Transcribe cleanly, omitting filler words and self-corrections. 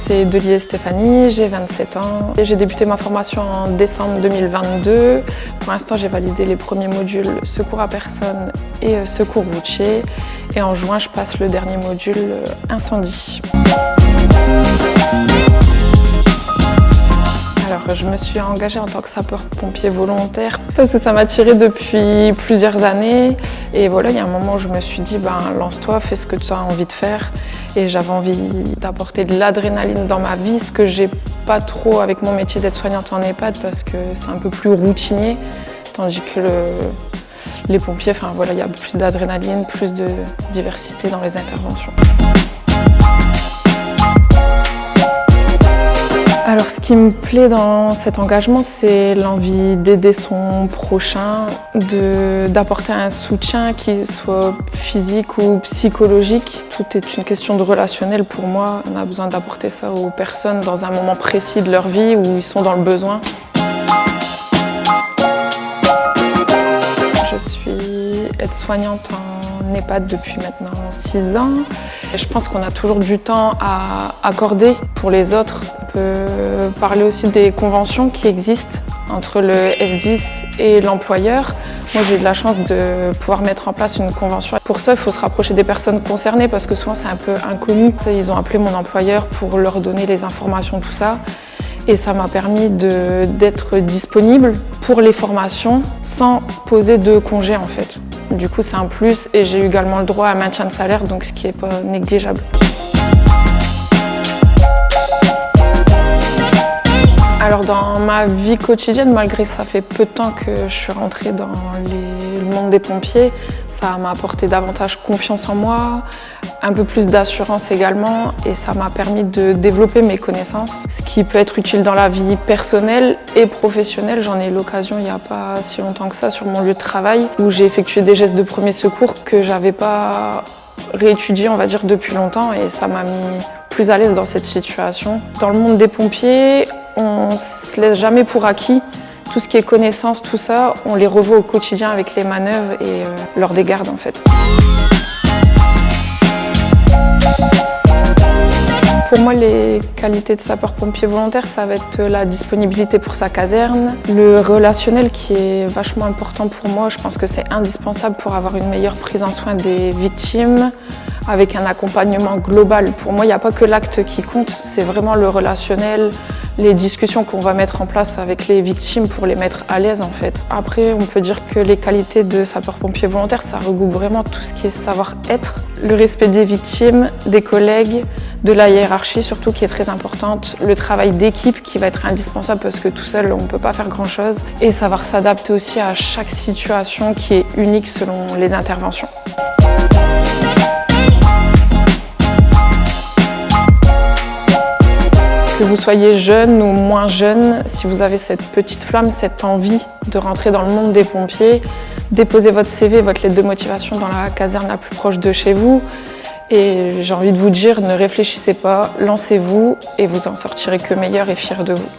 c'est Delier Stéphanie, j'ai 27 ans et j'ai débuté ma formation en décembre 2022. Pour l'instant, j'ai validé les premiers modules secours à personne et secours routier. Et en juin, je passe le dernier module incendie. Alors, je me suis engagée en tant que sapeur-pompier volontaire parce que ça m'a tirée depuis plusieurs années. Et voilà, il y a un moment où je me suis dit, lance-toi, fais ce que tu as envie de faire. Et j'avais envie d'apporter de l'adrénaline dans ma vie, ce que j'ai pas trop avec mon métier d'aide-soignante en EHPAD parce que c'est un peu plus routinier. Tandis que les pompiers, il y a plus d'adrénaline, plus de diversité dans les interventions. Alors, ce qui me plaît dans cet engagement, c'est l'envie d'aider son prochain, d'apporter un soutien qui soit physique ou psychologique. Tout est une question de relationnel pour moi. On a besoin d'apporter ça aux personnes dans un moment précis de leur vie où ils sont dans le besoin. Je suis aide-soignante en EHPAD depuis maintenant 6 ans. Et je pense qu'on a toujours du temps à accorder pour les autres. On peut parler aussi des conventions qui existent entre le SDIS et l'employeur. Moi, j'ai eu de la chance de pouvoir mettre en place une convention. Pour ça, il faut se rapprocher des personnes concernées parce que souvent, c'est un peu inconnu. Ils ont appelé mon employeur pour leur donner les informations, tout ça. Et ça m'a permis d'être disponible pour les formations sans poser de congé en fait. Du coup, c'est un plus et j'ai également le droit à un maintien de salaire, donc ce qui n'est pas négligeable. Alors dans ma vie quotidienne, malgré que ça fait peu de temps que je suis rentrée dans le monde des pompiers, ça m'a apporté davantage confiance en moi, un peu plus d'assurance également et ça m'a permis de développer mes connaissances, ce qui peut être utile dans la vie personnelle et professionnelle. J'en ai eu l'occasion il n'y a pas si longtemps que ça sur mon lieu de travail où j'ai effectué des gestes de premier secours que je n'avais pas réétudié, on va dire, depuis longtemps et ça m'a mis plus à l'aise dans cette situation. Dans le monde des pompiers, on ne se laisse jamais pour acquis. Tout ce qui est connaissances, tout ça, on les revoit au quotidien avec les manœuvres et lors des gardes en fait. Pour moi, les qualités de sapeur-pompier volontaire, ça va être la disponibilité pour sa caserne, le relationnel qui est vachement important pour moi. Je pense que c'est indispensable pour avoir une meilleure prise en soin des victimes, avec un accompagnement global. Pour moi, il n'y a pas que l'acte qui compte, c'est vraiment le relationnel, les discussions qu'on va mettre en place avec les victimes pour les mettre à l'aise en fait. Après, on peut dire que les qualités de sapeur-pompier volontaire, ça regroupe vraiment tout ce qui est savoir-être, le respect des victimes, des collègues, de la hiérarchie surtout qui est très importante, le travail d'équipe qui va être indispensable parce que tout seul on ne peut pas faire grand-chose et savoir s'adapter aussi à chaque situation qui est unique selon les interventions. Que vous soyez jeune ou moins jeune, si vous avez cette petite flamme, cette envie de rentrer dans le monde des pompiers, déposez votre CV, votre lettre de motivation dans la caserne la plus proche de chez vous. Et j'ai envie de vous dire, ne réfléchissez pas, lancez-vous et vous en sortirez que meilleur et fier de vous.